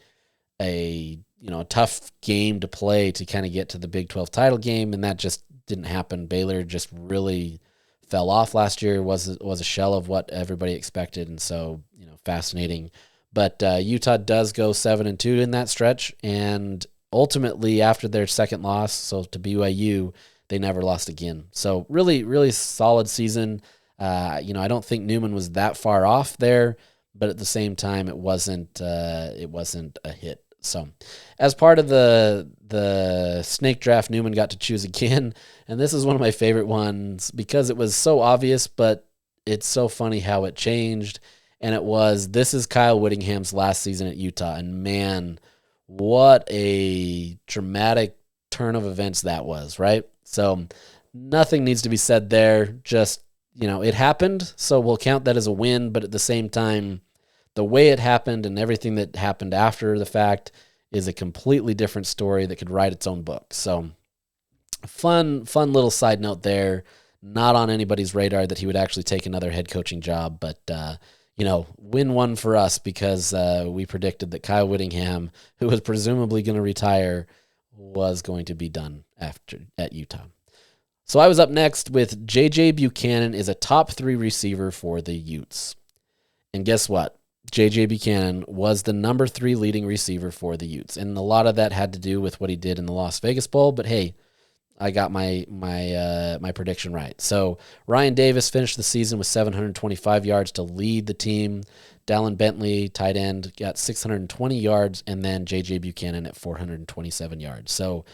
S2: tough game to play to kind of get to the Big 12 title game, and that just didn't happen. Baylor just really fell off last year, was a shell of what everybody expected, and so, fascinating. But Utah does go 7-2 in that stretch, and ultimately after their second loss, so to BYU, they never lost again. So really, really solid season. I don't think Newman was that far off there, but at the same time, it wasn't a hit. So as part of the snake draft, Newman got to choose again, and this is one of my favorite ones because it was so obvious, but it's so funny how it changed. And this is Kyle Whittingham's last season at Utah. And man, what a dramatic turn of events that was, right? So nothing needs to be said there. Just, it happened, so we'll count that as a win. But at the same time, the way it happened and everything that happened after the fact is a completely different story that could write its own book. So fun little side note there. Not on anybody's radar that he would actually take another head coaching job, but win one for us because we predicted that Kyle Whittingham, who was presumably going to retire, was going to be done at Utah. So I was up next with J.J. Buchanan is a top 3 receiver for the Utes. And guess what? J.J. Buchanan was the number 3 leading receiver for the Utes. And a lot of that had to do with what he did in the Las Vegas Bowl, but hey, I got my prediction right. So Ryan Davis finished the season with 725 yards to lead the team. Dallin Bentley, tight end, got 620 yards, and then J.J. Buchanan at 427 yards. So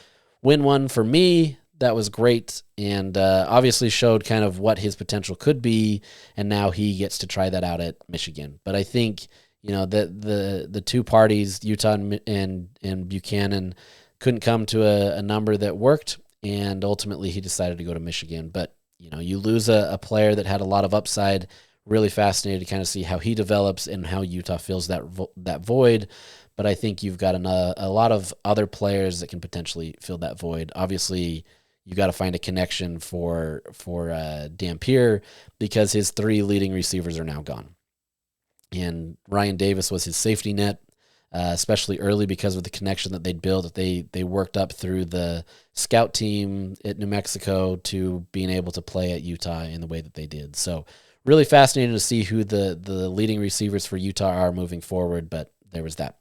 S2: win one for me. That was great, and obviously showed kind of what his potential could be, and now he gets to try that out at Michigan. But I think, the two parties, Utah and Buchanan, couldn't come to a number that worked, and ultimately he decided to go to Michigan. But, you lose a player that had a lot of upside. Really fascinated to kind of see how he develops and how Utah fills that void. But I think you've got a lot of other players that can potentially fill that void. Obviously, you got to find a connection for Dampier because his 3 leading receivers are now gone. And Ryan Davis was his safety net, especially early because of the connection that they'd built. They worked up through the scout team at New Mexico to being able to play at Utah in the way that they did. So really fascinating to see who the leading receivers for Utah are moving forward, but there was that.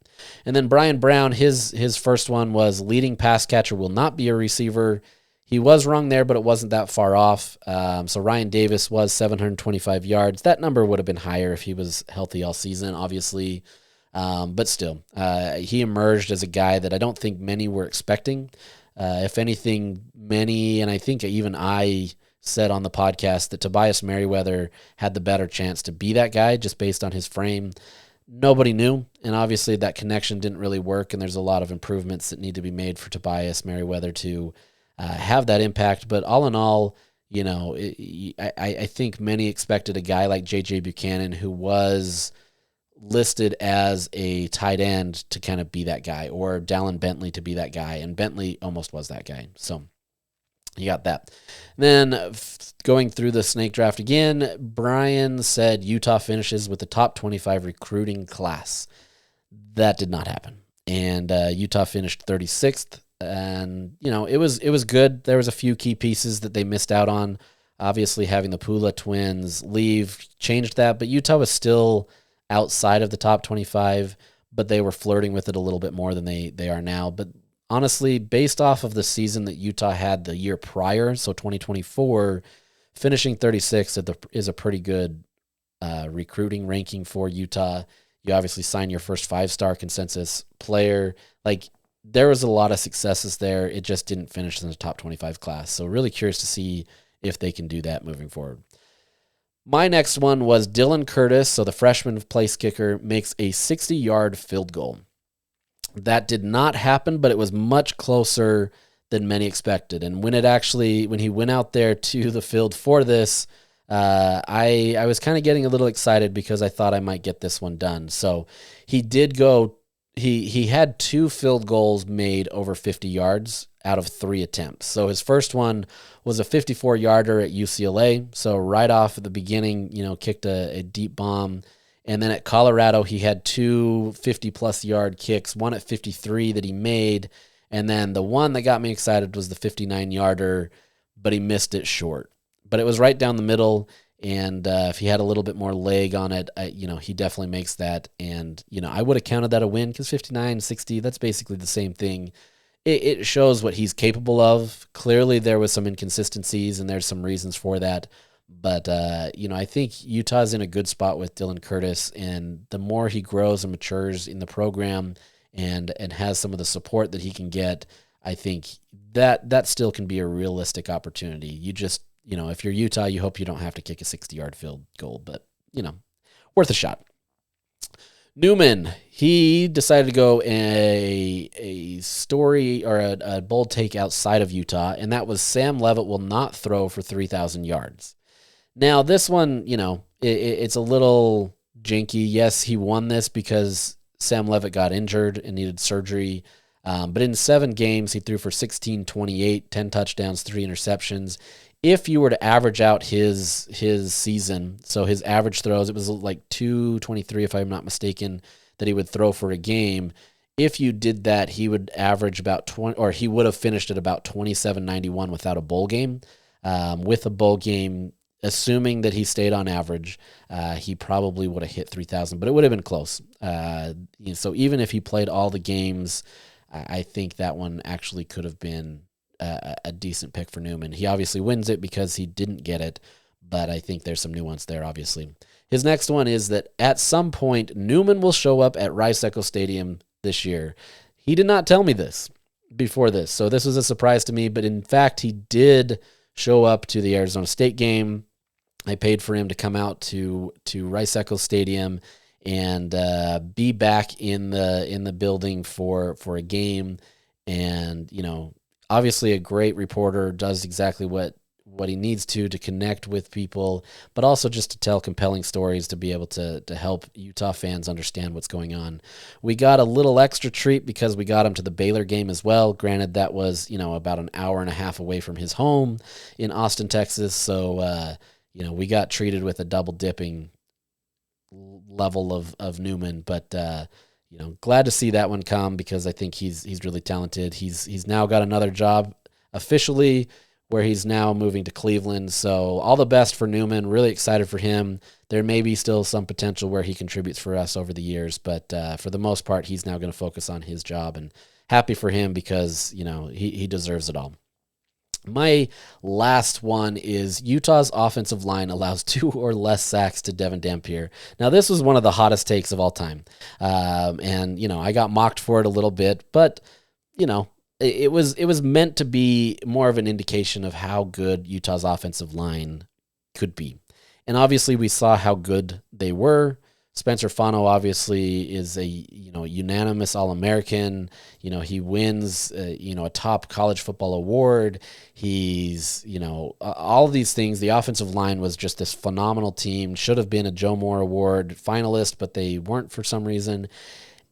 S2: And then Brian Brown, his first one was leading pass catcher will not be a receiver. He was wrong there, but it wasn't that far off. So Ryan Davis was 725 yards. That number would have been higher if he was healthy all season, obviously. But still, he emerged as a guy that I don't think many were expecting. If anything, many, and I think even I said on the podcast that Tobias Merriweather had the better chance to be that guy just based on his frame. Nobody knew, and obviously that connection didn't really work, and there's a lot of improvements that need to be made for Tobias Merriweather to have that impact. But all in all, I think many expected a guy like J.J. Buchanan, who was listed as a tight end, to kind of be that guy, or Dallin Bentley to be that guy, and Bentley almost was that guy. So you got that. Then going through the snake draft again, Brian said Utah finishes with the top 25 recruiting class. That did not happen. And Utah finished 36th. And, it was good. There was a few key pieces that they missed out on. Obviously, having the Pula twins leave changed that, but Utah was still outside of the top 25, but they were flirting with it a little bit more than they are now. But honestly, based off of the season that Utah had the year prior, so 2024, finishing 36th is a pretty good recruiting ranking for Utah. You obviously sign your first 5-star consensus player. There was a lot of successes there. It just didn't finish in the top 25 class. So really curious to see if they can do that moving forward. My next one was Dylan Curtis, so the freshman place kicker, makes a 60-yard field goal. That did not happen, but it was much closer than many expected. And when he went out there to the field for this, I was kind of getting a little excited because I thought I might get this one done. So he did go. He had 2 field goals made over 50 yards out of 3 attempts. So his first one was a 54-yarder at UCLA. So right off at the beginning, kicked a deep bomb. And then at Colorado, he had 2 50-plus yard kicks, one at 53 that he made. And then the one that got me excited was the 59-yarder, but he missed it short. But it was right down the middle. And if he had a little bit more leg on it, he definitely makes that. And, I would have counted that a win because 59, 60, that's basically the same thing. It shows what he's capable of. Clearly, there was some inconsistencies, and there's some reasons for that. But, I think Utah's in a good spot with Dylan Curtis. And the more he grows and matures in the program and has some of the support that he can get, I think that still can be a realistic opportunity. You just, if you're Utah, you hope you don't have to kick a 60-yard field goal, but, worth a shot. Newman, he decided to go a story or a bold take outside of Utah, and that was Sam Levitt will not throw for 3,000 yards. Now, this one, it's a little janky. Yes, he won this because Sam Levitt got injured and needed surgery. But in 7 games, he threw for 16-28, 10 touchdowns, 3 interceptions. If you were to average out his season, so his average throws, it was like 223, if I'm not mistaken, that he would throw for a game. If you did that, he would average about 20, or he would have finished at about 27.91 without a bowl game. With a bowl game, assuming that he stayed on average, he probably would have hit 3,000, but it would have been close. So even if he played all the games, I think that one actually could have been a decent pick for Newman. He obviously wins it because he didn't get it, but I think there's some nuance there, obviously. His next one is that at some point, Newman will show up at Rice-Eccles Stadium this year. He did not tell me this before this, so this was a surprise to me, but in fact, he did show up to the Arizona State game. I paid for him to come out to Rice-Eccles Stadium and be back in the building for a game. And, obviously a great reporter, does exactly what he needs to connect with people, but also just to tell compelling stories to be able to help Utah fans understand what's going on. We got a little extra treat because we got him to the Baylor game as well. Granted, that was, about an hour and a half away from his home in Austin, Texas. So, we got treated with a double dipping level of Newman, but glad to see that one come because I think he's really talented. He's now got another job officially where he's now moving to Cleveland. So all the best for Newman. Really excited for him. There may be still some potential where he contributes for us over the years, but for the most part, he's now going to focus on his job, and happy for him because he deserves it all. My last one is Utah's offensive line allows 2 or less sacks to Devin Dampier. Now, this was one of the hottest takes of all time. And I got mocked for it a little bit, but, it was meant to be more of an indication of how good Utah's offensive line could be. And obviously, we saw how good they were. Spencer Fano obviously is a unanimous All-American. He wins a top college football award. He's all of these things. The offensive line was just this phenomenal team. Should have been a Joe Moore Award finalist, but they weren't for some reason.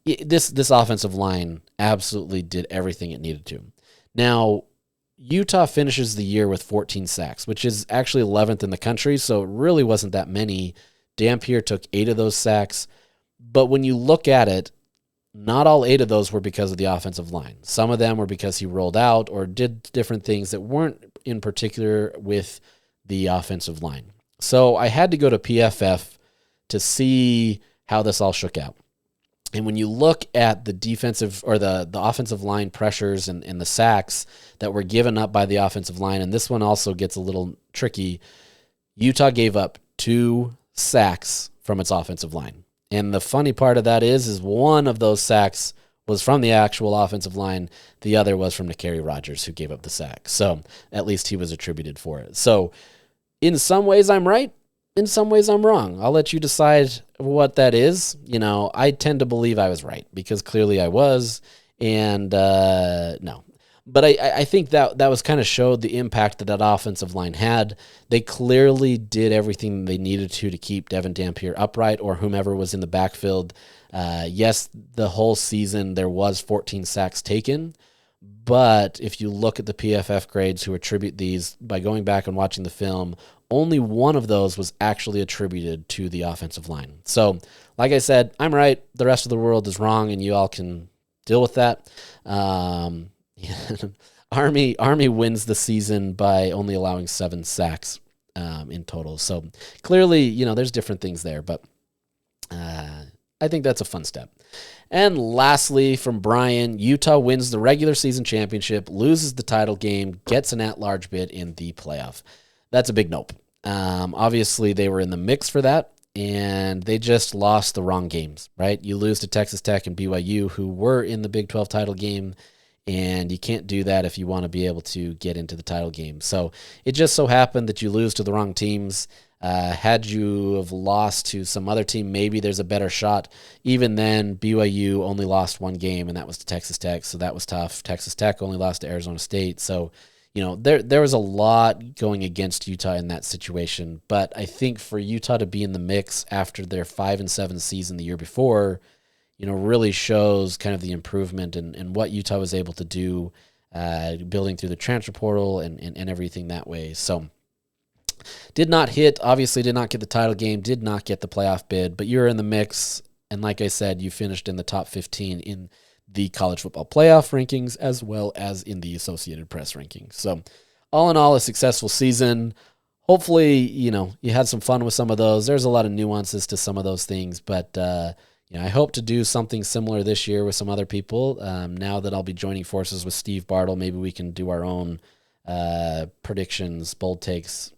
S2: This offensive line absolutely did everything it needed to. Now, Utah finishes the year with 14 sacks, which is actually 11th in the country, so it really wasn't that many. Dampier took 8 of those sacks, but when you look at it, not all 8 of those were because of the offensive line. Some of them were because he rolled out or did different things that weren't in particular with the offensive line. So I had to go to PFF to see how this all shook out. And when you look at the defensive or the offensive line pressures and the sacks that were given up by the offensive line, and this one also gets a little tricky, Utah gave up 2 sacks from its offensive line. And the funny part of that is one of those sacks was from the actual offensive line. The other was from Nakari Rogers, who gave up the sack. So at least he was attributed for it. So in some ways I'm right. In some ways I'm wrong. I'll let you decide what that is. I tend to believe I was right because clearly I was. And no. But I think that was kind of showed the impact that offensive line had. They clearly did everything they needed to keep Devin Dampier upright or whomever was in the backfield. Yes, the whole season there was 14 sacks taken, but if you look at the PFF grades who attribute these, by going back and watching the film, only one of those was actually attributed to the offensive line. So, like I said, I'm right. The rest of the world is wrong, and you all can deal with that. Army wins the season by only allowing 7 sacks in total. So clearly, there's different things there, but I think that's a fun step. And lastly, from Brian, Utah wins the regular season championship, loses the title game, gets an at-large bid in the playoff. That's a big nope. Obviously, they were in the mix for that, and they just lost the wrong games, right? You lose to Texas Tech and BYU, who were in the Big 12 title game, and you can't do that if you want to be able to get into the title game. So it just so happened that you lose to the wrong teams. Had you have lost to some other team, maybe there's a better shot. Even then, BYU only lost 1 game, and that was to Texas Tech, so that was tough. Texas Tech only lost to Arizona State. So, there was a lot going against Utah in that situation. But I think for Utah to be in the mix after their 5-7 season the year before, really shows kind of the improvement and what Utah was able to do, building through the transfer portal and everything that way. So obviously did not get the title game, did not get the playoff bid, but you're in the mix. And like I said, you finished in the top 15 in the college football playoff rankings as well as in the Associated Press rankings. So all in all, a successful season. Hopefully, you had some fun with some of those. There's a lot of nuances to some of those things, but I hope to do something similar this year with some other people. Now that I'll be joining forces with Steve Bartle, maybe we can do our own predictions, bold takes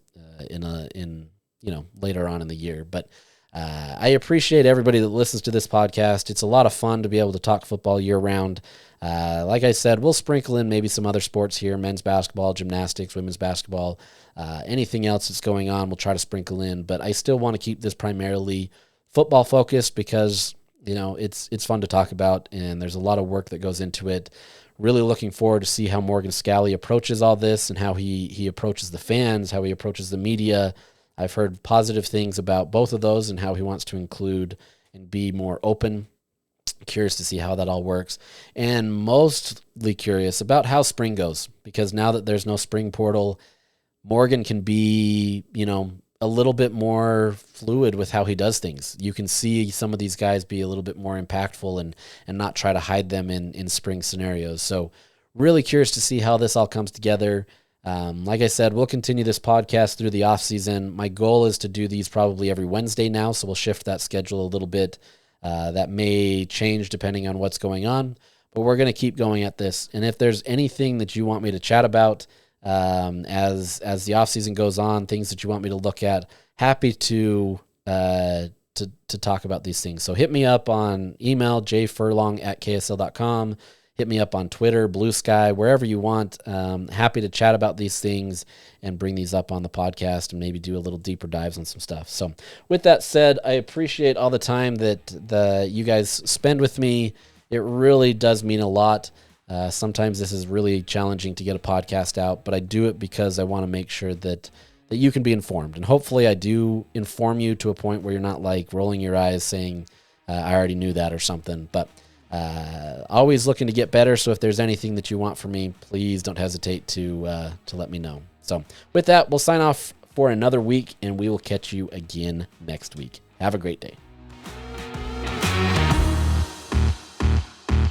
S2: later on in the year. But I appreciate everybody that listens to this podcast. It's a lot of fun to be able to talk football year round. Like I said, we'll sprinkle in maybe some other sports here, men's basketball, gymnastics, women's basketball, anything else that's going on, we'll try to sprinkle in. But I still want to keep this primarily football focused because it's fun to talk about, and there's a lot of work that goes into it. Really looking forward to see how Morgan Scalley approaches all this and how he approaches the fans, how he approaches the media. I've heard positive things about both of those and how he wants to include and be more open. Curious to see how that all works, and mostly curious about how spring goes, because now that there's no spring portal, Morgan can be, a little bit more fluid with how he does things. You can see some of these guys be a little bit more impactful and not try to hide them in spring scenarios. So really curious to see how this all comes together. Like I said, we'll continue this podcast through the off season. My goal is to do these probably every Wednesday now, so we'll shift that schedule a little bit. That may change depending on what's going on, but we're going to keep going at this. And if there's anything that you want me to chat about, as the off season goes on, things that you want me to look at, happy to talk about these things. So hit me up on email, jfurlong@ksl.com. Hit me up on Twitter, Blue Sky, wherever you want. Happy to chat about these things and bring these up on the podcast and maybe do a little deeper dives on some stuff. So with that said, I appreciate all the time that you guys spend with me. It really does mean a lot. Sometimes this is really challenging to get a podcast out, but I do it because I want to make sure that you can be informed. And hopefully I do inform you to a point where you're not like rolling your eyes saying, I already knew that or something. But always looking to get better. So if there's anything that you want from me, please don't hesitate to let me know. So with that, we'll sign off for another week, and we will catch you again next week. Have a great day.